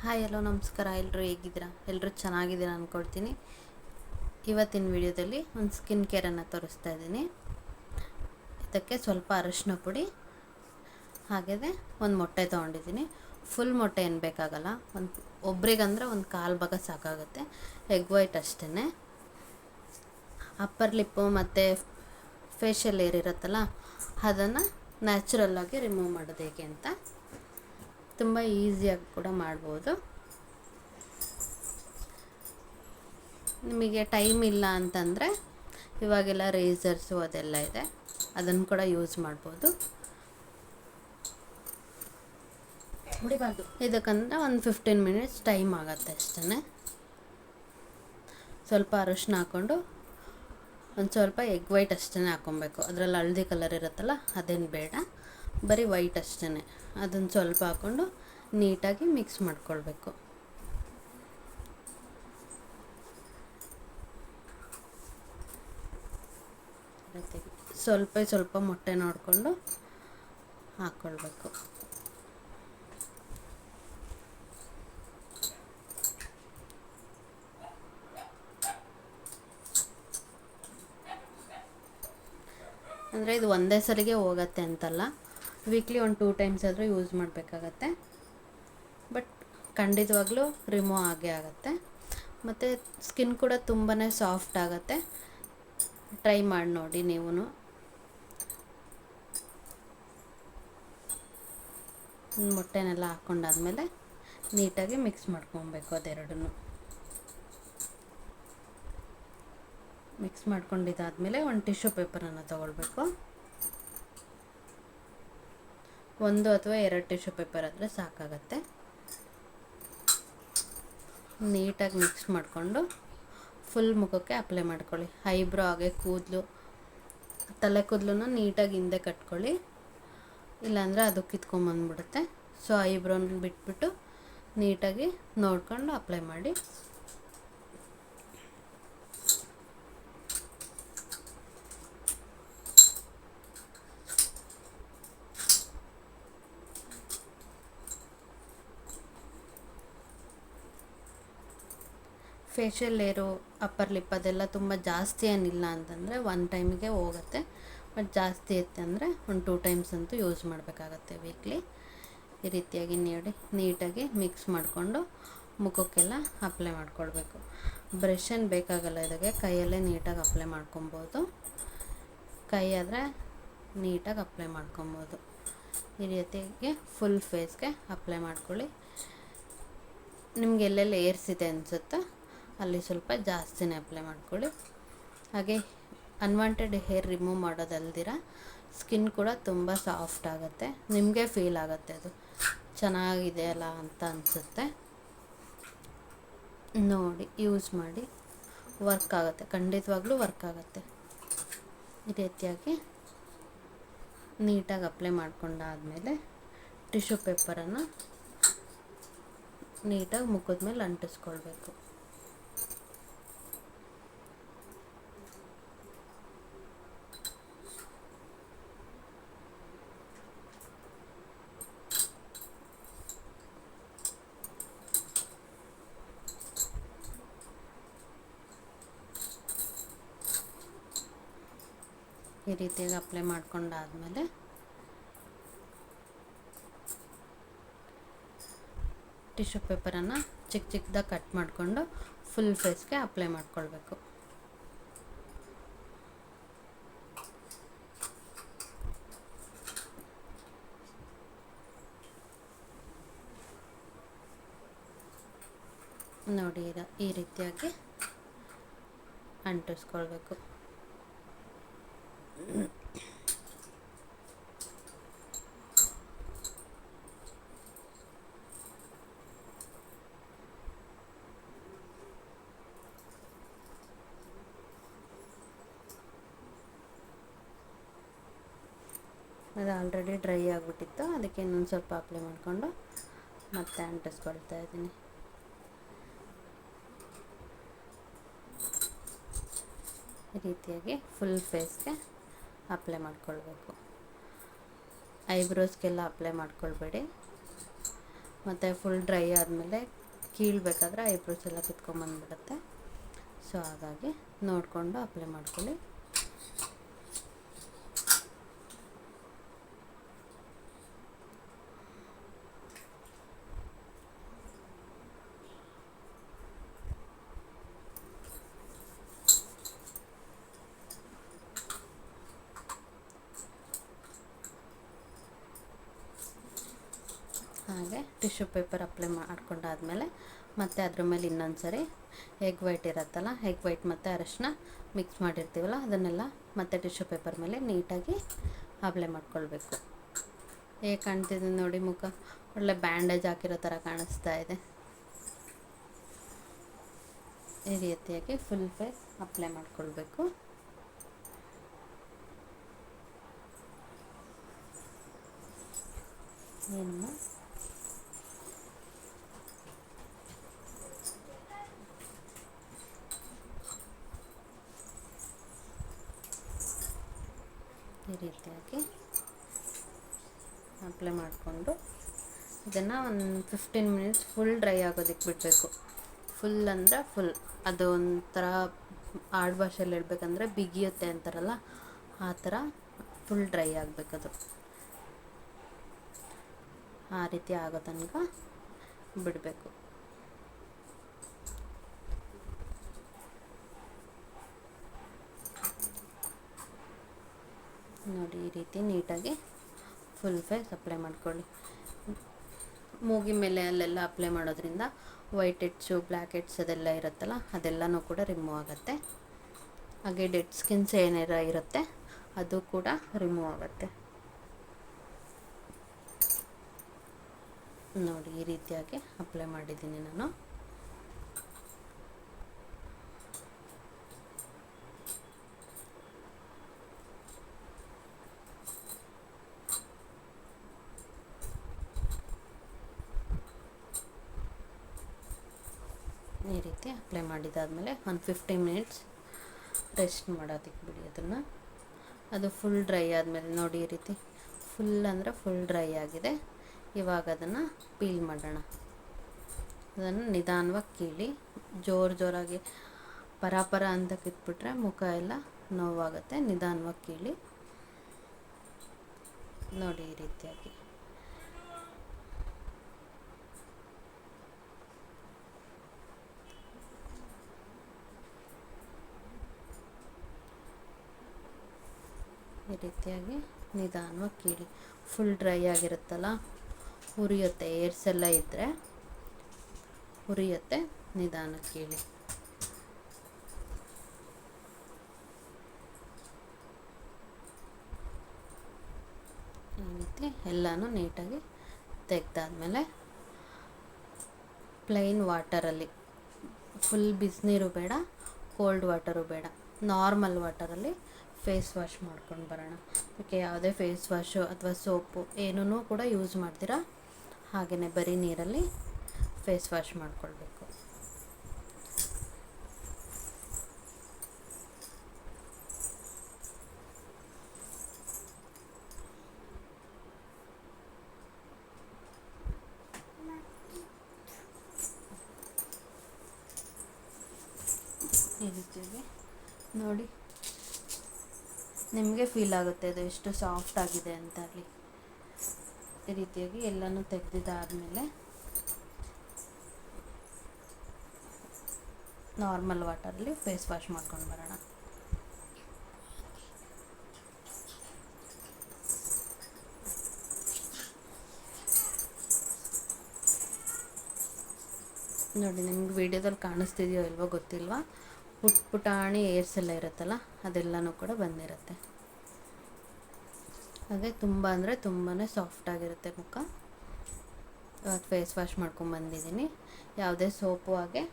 Hi hello ನಮಸ್ಕಾರ. ಎಲ್ಲರೂ ಹೇಗಿದ್ದೀರಾ? ಎಲ್ಲರೂ ಚೆನ್ನಾಗಿದ್ದೀರಾ ಅಂದ್ಕೊಳ್ತೀನಿ. ಇವತ್ತಿನ ವಿಡಿಯೋದಲ್ಲಿ ಒಂದು ಸ್ಕಿನ್ ಕೇರನ್ನು ತೋರಿಸ್ತಾ ಇದ್ದೀನಿ. ಇದಕ್ಕೆ ಸ್ವಲ್ಪ ಅರಿಶಿನ ಪುಡಿ ಹಾಗೆಯೇ ಒಂದು ಮೊಟ್ಟೆ ತೊಗೊಂಡಿದ್ದೀನಿ. ಫುಲ್ ಮೊಟ್ಟೆ ಏನು ಬೇಕಾಗಲ್ಲ, ಒಬ್ರಿಗಂದ್ರೆ ಒಂದು ಕಾಲು ಭಾಗ ಸಾಕಾಗುತ್ತೆ. ಎಗ್ ವೈಟ್ ಅಷ್ಟೇ. ಅಪ್ಪರ್ ಲಿಪ್ಪು ಮತ್ತು ಫೇಶಿಯಲ್ ಏರ್ ಇರುತ್ತಲ್ಲ, ಅದನ್ನು ನ್ಯಾಚುರಲ್ಲಾಗಿ ರಿಮೂವ್ ಮಾಡೋದು ಹೇಗೆ ಅಂತ ತುಂಬ ಈಸಿಯಾಗಿ ಕೂಡ ಮಾಡ್ಬೋದು. ನಿಮಗೆ ಟೈಮ್ ಇಲ್ಲ ಅಂತಂದರೆ ಇವಾಗೆಲ್ಲ ರೇಸರ್ಸು ಅದೆಲ್ಲ ಇದೆ, ಅದನ್ನು ಕೂಡ ಯೂಸ್ ಮಾಡ್ಬೋದು. ಇದಕ್ಕಂದ್ರೆ ಒಂದು 15 ಮಿನಿಟ್ಸ್ ಟೈಮ್ ಆಗುತ್ತೆ ಅಷ್ಟೇ. ಸ್ವಲ್ಪ ಅರಿಶಿನ ಹಾಕ್ಕೊಂಡು ಒಂದು ಸ್ವಲ್ಪ ಎಗ್ ವೈಟ್ ಅಷ್ಟೇ ಹಾಕ್ಕೊಬೇಕು. ಅದರಲ್ಲಿ ಹಳದಿ ಕಲರ್ ಇರುತ್ತಲ್ಲ ಅದೇನು ಬೇಡ, ಬರೀ ವೈಟ್ ಅಷ್ಟೇ. ಅದನ್ನು ಸ್ವಲ್ಪ ಹಾಕ್ಕೊಂಡು ನೀಟಾಗಿ ಮಿಕ್ಸ್ ಮಾಡ್ಕೊಳ್ಬೇಕು. ಸ್ವಲ್ಪ ಮೊಟ್ಟೆ ನೋಡಿಕೊಂಡು ಹಾಕ್ಕೊಳ್ಬೇಕು. ಅಂದರೆ ಇದು ಒಂದೇ ಸರಿಗೆ ಹೋಗುತ್ತೆ ಅಂತಲ್ಲ, ವೀಕ್ಲಿ ಒಂದು 2 ಟೈಮ್ಸ್ ಆದರೂ ಯೂಸ್ ಮಾಡಬೇಕಾಗತ್ತೆ. ಬಟ್ ಖಂಡಿತವಾಗ್ಲೂ ರಿಮೂವ್ ಆಗೇ ಆಗುತ್ತೆ. ಮತ್ತು ಸ್ಕಿನ್ ಕೂಡ ತುಂಬಾ ಸಾಫ್ಟ್ ಆಗುತ್ತೆ. ಟ್ರೈ ಮಾಡಿ ನೋಡಿ ನೀವು. ಮೊಟ್ಟೆನೆಲ್ಲ ಹಾಕ್ಕೊಂಡಾದ್ಮೇಲೆ ನೀಟಾಗಿ ಮಿಕ್ಸ್ ಮಾಡ್ಕೊಬೇಕು. ಅದೆರಡನ್ನೂ ಮಿಕ್ಸ್ ಮಾಡ್ಕೊಂಡಿದ್ದಾದಮೇಲೆ ಒಂದು ಟಿಶ್ಯೂ ಪೇಪರನ್ನು ತೊಗೊಳ್ಬೇಕು. 1 ಅಥವಾ 2 ಟಿಶ್ಯೂ ಪೇಪರ್ ಆದರೆ ಸಾಕಾಗತ್ತೆ. ನೀಟಾಗಿ ಮಿಕ್ಸ್ ಮಾಡಿಕೊಂಡು ಫುಲ್ ಮುಖಕ್ಕೆ ಅಪ್ಲೈ ಮಾಡ್ಕೊಳ್ಳಿ. ಐಬ್ರೋ ಹಾಗೆ ಕೂದಲು, ತಲೆ ಕೂದಲನ್ನು ನೀಟಾಗಿ ಹಿಂದೆ ಕಟ್ಕೊಳ್ಳಿ, ಇಲ್ಲಾಂದರೆ ಅದು ಕಿತ್ಕೊಂಬಂದ್ಬಿಡುತ್ತೆ. ಸೊ ಐಬ್ರೋನ ಬಿಟ್ಬಿಟ್ಟು ನೀಟಾಗಿ ನೋಡ್ಕೊಂಡು ಅಪ್ಲೈ ಮಾಡಿ. ಫೇಶಿಯಲ್ ಏರು, ಅಪ್ಪರ್ ಲಿಪ್ ಅದೆಲ್ಲ ತುಂಬ ಜಾಸ್ತಿ ಏನಿಲ್ಲ ಅಂತಂದರೆ 1 ಟೈಮಿಗೆ ಹೋಗುತ್ತೆ. ಬಟ್ ಜಾಸ್ತಿ ಇತ್ತು ಅಂದರೆ ಒಂದು 2 ಟೈಮ್ಸ್ ಅಂತೂ ಯೂಸ್ ಮಾಡಬೇಕಾಗತ್ತೆ ವೀಕ್ಲಿ. ಈ ರೀತಿಯಾಗಿ ನೀಟಾಗಿ ಮಿಕ್ಸ್ ಮಾಡಿಕೊಂಡು ಮುಖಕ್ಕೆಲ್ಲ ಅಪ್ಲೈ ಮಾಡ್ಕೊಳ್ಬೇಕು. ಬ್ರಷ್ ಏನು ಬೇಕಾಗಲ್ಲ ಇದಕ್ಕೆ, ಕೈಯಲ್ಲೇ ನೀಟಾಗಿ ಅಪ್ಲೈ ಮಾಡ್ಕೊಬೋದು. ಕೈ ಆದರೆ ನೀಟಾಗಿ ಅಪ್ಲೈ ಮಾಡ್ಕೊಬೋದು. ಈ ರೀತಿಯಾಗಿ ಫುಲ್ ಫೇಸ್ಗೆ ಅಪ್ಲೈ ಮಾಡ್ಕೊಳ್ಳಿ. ನಿಮ್ಗೆ ಎಲ್ಲೆಲ್ಲಿ ಏರ್ಸಿದೆ ಅನಿಸುತ್ತೋ ಅಲ್ಲಿ ಸ್ವಲ್ಪ ಜಾಸ್ತಿನೇ ಅಪ್ಲೈ ಮಾಡ್ಕೊಳ್ಳಿ. ಹಾಗೆ ಅನ್ವಾಂಟೆಡ್ ಹೇರ್ ರಿಮೂವ್ ಮಾಡೋದಲ್ದಿರ ಸ್ಕಿನ್ ಕೂಡ ತುಂಬ ಸಾಫ್ಟ್ ಆಗುತ್ತೆ. ನಿಮಗೆ ಫೀಲ್ ಆಗುತ್ತೆ ಅದು ಚೆನ್ನಾಗಿದೆ ಅಲ್ಲ ಅಂತ ಅನಿಸುತ್ತೆ. ನೋಡಿ ಯೂಸ್ ಮಾಡಿ, ವರ್ಕ್ ಆಗುತ್ತೆ, ಖಂಡಿತವಾಗ್ಲೂ ವರ್ಕ್ ಆಗುತ್ತೆ. ಈ ರೀತಿಯಾಗಿ ನೀಟಾಗಿ ಅಪ್ಲೈ ಮಾಡ್ಕೊಂಡಾದಮೇಲೆ ಟಿಶ್ಯೂ ಪೇಪರನ್ನು ನೀಟಾಗಿ ಮುಖದ ಮೇಲೆ ಅಂಟಿಸ್ಕೊಳ್ಬೇಕು. ಈ ರೀತಿಯಾಗಿ ಅಪ್ಲೈ ಮಾಡ್ಕೊಂಡಾದಮೇಲೆ ಟಿಶ್ಯೂ ಪೇಪರನ್ನು ಚಿಕ್ಕದಾಗಿ ಕಟ್ ಮಾಡಿಕೊಂಡು ಫುಲ್ ಫೇಸ್ಗೆ ಅಪ್ಲೈ ಮಾಡ್ಕೊಳ್ಬೇಕು. ನೋಡಿ ಈ ರೀತಿಯಾಗಿ ಅಂಟಿಸ್ಕೊಳ್ಬೇಕು. ಅದು ಆಲ್ರೆಡಿ ಡ್ರೈ ಆಗಿಬಿಟ್ಟಿತ್ತು, ಅದಕ್ಕೆ ಇನ್ನೊಂದು ಸ್ವಲ್ಪ ಅಪ್ಲೈ ಮಾಡಿಕೊಂಡು ಮತ್ತೆ ಅಂಟಿಸ್ಕೊಳ್ತಾ ಇದ್ದೀನಿ. ಈ ರೀತಿಯಾಗಿ ಫುಲ್ ಫೇಸ್ಗೆ ಅಪ್ಲೈ ಮಾಡ್ಕೊಳ್ಬೇಕು. ಐಬ್ರೋಸ್ಗೆಲ್ಲ ಅಪ್ಲೈ ಮಾಡ್ಕೊಳ್ಬೇಡಿ. ಮತ್ತು ಫುಲ್ ಡ್ರೈ ಆದಮೇಲೆ ಕೀಳಬೇಕಾದ್ರೆ ಐಬ್ರೋಸ್ ಎಲ್ಲ ಕಿತ್ಕೊಂಬಂದ್ಬಿಡುತ್ತೆ. ಸೊ ಹಾಗಾಗಿ ನೋಡಿಕೊಂಡು ಅಪ್ಲೈ ಮಾಡ್ಕೊಳ್ಳಿ. ಹಾಗೆ ಟಿಶ್ಯೂ ಪೇಪರ್ ಅಪ್ಲೈ ಮಾಡ್ಕೊಂಡಾದಮೇಲೆ ಮತ್ತು ಅದ್ರ ಮೇಲೆ ಇನ್ನೊಂದು ಸರಿ ಎಗ್ ವೈಟ್ ಇರುತ್ತಲ್ಲ, ಎಗ್ ವೈಟ್ ಮತ್ತು ಅರಶಿನ ಮಿಕ್ಸ್ ಮಾಡಿರ್ತೀವಲ್ಲ ಅದನ್ನೆಲ್ಲ ಮತ್ತು ಟಿಶ್ಯೂ ಪೇಪರ್ ಮೇಲೆ ನೀಟಾಗಿ ಅಪ್ಲೈ ಮಾಡ್ಕೊಳ್ಬೇಕು. ಹೇಗೆ ಕಾಣ್ತಿದೆ ನೋಡಿ, ಮುಖ ಒಳ್ಳೆ ಬ್ಯಾಂಡೇಜ್ ಹಾಕಿರೋ ಥರ ಕಾಣಿಸ್ತಾ ಇದೆ. ಈ ರೀತಿಯಾಗಿ ಫುಲ್ ಫೇಸ್ ಅಪ್ಲೈ ಮಾಡ್ಕೊಳ್ಬೇಕು. ಏನು ಈ ರೀತಿಯಾಗಿ ಅಪ್ಲೈ ಮಾಡಿಕೊಂಡು ಇದನ್ನು ಒಂದು 15 ಮಿನಿಟ್ಸ್ ಫುಲ್ ಡ್ರೈ ಆಗೋದಕ್ಕೆ ಬಿಡಬೇಕು. ಫುಲ್ ಅಂದರೆ ಫುಲ್, ಅದು ಒಂಥರ ಆಡು ಭಾಷೆಯಲ್ಲಿ ಹೇಳ್ಬೇಕಂದ್ರೆ ಬಿಗಿಯುತ್ತೆ ಅಂತಾರಲ್ಲ, ಆ ಥರ ಫುಲ್ ಡ್ರೈ ಆಗಬೇಕದು. ಆ ರೀತಿ ಆಗೋ ತನಕ ಬಿಡಬೇಕು. ನೋಡಿ, ಈ ರೀತಿ ನೀಟಾಗಿ ಫುಲ್ ಫೇಸ್ ಅಪ್ಲೈ ಮಾಡ್ಕೊಳ್ಳಿ. ಮೂಗಿನ ಮೇಲೆ ಅಲ್ಲೆಲ್ಲ ಅಪ್ಲೈ ಮಾಡೋದ್ರಿಂದ ವೈಟ್ ಹೆಡ್ಸು, ಬ್ಲ್ಯಾಕ್ ಹೆಡ್ಸ್ ಅದೆಲ್ಲ ಇರುತ್ತಲ್ಲ, ಅದೆಲ್ಲನೂ ಕೂಡ ರಿಮೂವ್ ಆಗುತ್ತೆ. ಹಾಗೆ ಡೆಡ್ ಸ್ಕಿನ್ಸ್ ಏನಾರ ಇರುತ್ತೆ ಅದು ಕೂಡ ರಿಮೂವ್ ಆಗುತ್ತೆ. ನೋಡಿ, ಈ ರೀತಿಯಾಗಿ ಅಪ್ಲೈ ಮಾಡಿದ್ದೀನಿ ನಾನು. ಈ ರೀತಿ ಅಪ್ಲೈ ಮಾಡಿದಾದಮೇಲೆ ಒಂದು 15 ಮಿನಿಟ್ಸ್ ರೆಸ್ಟ್ ಮಾಡೋದಕ್ಕೆ ಬಿಡಿ ಅದನ್ನು. ಅದು ಫುಲ್ ಡ್ರೈ ಆದಮೇಲೆ ನೋಡಿ, ಈ ರೀತಿ ಫುಲ್ ಅಂದರೆ ಫುಲ್ ಡ್ರೈ ಆಗಿದೆ. ಇವಾಗ ಅದನ್ನು ಪೀಲ್ ಮಾಡೋಣ. ಅದನ್ನು ನಿಧಾನವಾಗಿ ಕೀಳಿ, ಜೋರಾಗಿ ಪರ ಅಂತ ಕಿತ್ಬಿಟ್ರೆ ಮುಖ ಎಲ್ಲ ನೋವಾಗುತ್ತೆ. ನಿಧಾನವಾಗಿ ಕೀಳಿ. ನೋಡಿ, ಈ ರೀತಿಯಾಗಿ ನಿಧಾನವಾಗಿ ಕೀಳಿ. ಫುಲ್ ಡ್ರೈ ಆಗಿರುತ್ತಲ್ಲ, ಉರಿಯುತ್ತೆ, ಏರ್ಸ್ ಎಲ್ಲ ಇದ್ದರೆ ಉರಿಯುತ್ತೆ. ನಿಧಾನಕ್ಕೆ ಕೀಳಿ. ಈ ರೀತಿ ಎಲ್ಲನೂ ನೀಟಾಗಿ ತೆಗೆದಾದ್ಮೇಲೆ ಪ್ಲೈನ್ ವಾಟರಲ್ಲಿ, ಫುಲ್ ಬಿಸಿನೀರು ಬೇಡ, ಕೋಲ್ಡ್ ವಾಟರು ಬೇಡ, ನಾರ್ಮಲ್ ವಾಟರಲ್ಲಿ ಫೇಸ್ ವಾಶ್ ಮಾಡ್ಕೊಂಡು ಬರೋಣ. ಅದಕ್ಕೆ ಯಾವುದೇ ಫೇಸ್ ವಾಶು ಅಥವಾ ಸೋಪು ಏನೂ ಕೂಡ ಯೂಸ್ ಮಾಡ್ತೀರಾ, ಹಾಗೆಯೇ ಬರೀ ನೀರಲ್ಲಿ ಫೇಸ್ ವಾಶ್ ಮಾಡ್ಕೊಳ್ಬೇಕು. ಈ ರೀತಿಯಾಗಿ ನೋಡಿ, ನಿಮಗೆ ಫೀಲ್ ಆಗುತ್ತೆ ಅದು ಎಷ್ಟು ಸಾಫ್ಟ್ ಆಗಿದೆ ಅಂತ. ಅಲ್ಲಿ ಈ ರೀತಿಯಾಗಿ ಎಲ್ಲನೂ ತೆಗೆದಿದ್ದಾದಮೇಲೆ ನಾರ್ಮಲ್ ವಾಟರಲ್ಲಿ ಫೇಸ್ ವಾಶ್ ಮಾಡ್ಕೊಂಡು ಬರೋಣ. ನೋಡಿ, ನಿಮ್ಗೆ ವಿಡಿಯೋದಲ್ಲಿ ಕಾಣಿಸ್ತಿದೆಯೋ ಇಲ್ವೋ ಗೊತ್ತಿಲ್ವಾ, ಪುಟಾಣಿ ಏರ್ಸ್ ಎಲ್ಲ ಇರುತ್ತಲ್ಲ ಅದೆಲ್ಲನೂ ಕೂಡ ಬಂದಿರುತ್ತೆ. ಹಾಗೆ ತುಂಬ ಅಂದರೆ ತುಂಬಾ ಸಾಫ್ಟಾಗಿರುತ್ತೆ ಮುಖ. ಇವಾಗ ಫೇಸ್ ವಾಶ್ ಮಾಡ್ಕೊಂಬಂದಿದ್ದೀನಿ. ಯಾವುದೇ ಸೋಪು ಹಾಗೆ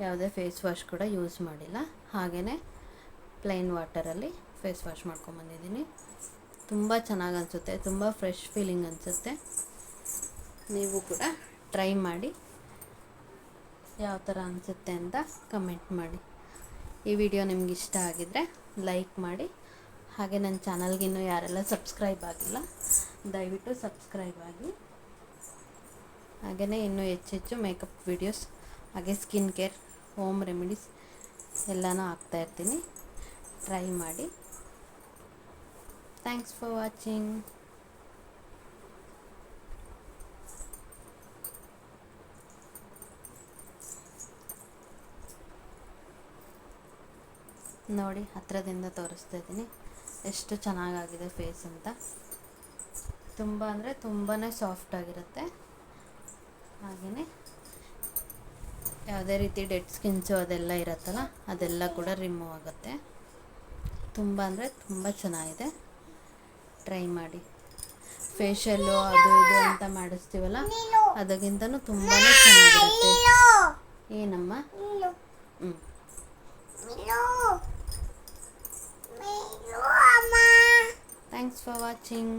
ಯಾವುದೇ ಫೇಸ್ ವಾಶ್ ಕೂಡ ಯೂಸ್ ಮಾಡಿಲ್ಲ. ಹಾಗೆಯೇ ಪ್ಲೈನ್ ವಾಟರಲ್ಲಿ ಫೇಸ್ ವಾಶ್ ಮಾಡ್ಕೊಂಬಂದಿದ್ದೀನಿ. ತುಂಬ ಚೆನ್ನಾಗಿ ಅನಿಸುತ್ತೆ, ತುಂಬ ಫ್ರೆಶ್ ಫೀಲಿಂಗ್ ಅನಿಸುತ್ತೆ. ನೀವು ಕೂಡ ಟ್ರೈ ಮಾಡಿ, ಯಾವ ಥರ ಅನಿಸುತ್ತೆ ಅಂತ ಕಮೆಂಟ್ ಮಾಡಿ. ಈ ವಿಡಿಯೋ ನಿಮ್ಗೆ ಇಷ್ಟ ಆಗಿದ್ದರೆ ಲೈಕ್ ಮಾಡಿ. ಹಾಗೆ ನನ್ನ ಚಾನಲ್ಗಿನ್ನೂ ಯಾರೆಲ್ಲ ಸಬ್ಸ್ಕ್ರೈಬ್ ಆಗಿಲ್ಲ ದಯವಿಟ್ಟು ಸಬ್ಸ್ಕ್ರೈಬ್ ಆಗಿ. ಹಾಗೆಯೇ ಇನ್ನೂ ಹೆಚ್ಚೆಚ್ಚು ಮೇಕಪ್ ವಿಡಿಯೋಸ್ ಹಾಗೆ ಸ್ಕಿನ್ ಕೇರ್ ಹೋಮ್ ರೆಮಿಡೀಸ್ ಎಲ್ಲನೂ ಹಾಕ್ತಾಯಿರ್ತೀನಿ. ಟ್ರೈ ಮಾಡಿ. Thanks for watching. ನೋಡಿ ಹತ್ತಿರದಿಂದ ತೋರಿಸ್ತಾ ಇದ್ದೀನಿ ಎಷ್ಟು ಚೆನ್ನಾಗಾಗಿದೆ ಫೇಸ್ ಅಂತ. ತುಂಬ ಅಂದರೆ ತುಂಬಾ ಸಾಫ್ಟಾಗಿರುತ್ತೆ. ಹಾಗೆಯೇ ಯಾವುದೇ ರೀತಿ ಡೆಡ್ ಸ್ಕಿನ್ಸು ಅದೆಲ್ಲ ಇರುತ್ತಲ್ಲ ಅದೆಲ್ಲ ಕೂಡ ರಿಮೂವ್ ಆಗುತ್ತೆ. ತುಂಬ ಅಂದರೆ ತುಂಬ ಚೆನ್ನಾಗಿದೆ. ಟ್ರೈ ಮಾಡಿ. ಫೇಶಿಯಲ್ಲು ಅದು ಇದು ಅಂತ ಮಾಡಿಸ್ತೀವಲ್ಲ ಅದಕ್ಕಿಂತನೂ ತುಂಬಾ ಚೆನ್ನಾಗಿರುತ್ತೆ. ಏನಮ್ಮ? ಹ್ಞೂ. Thanks for watching.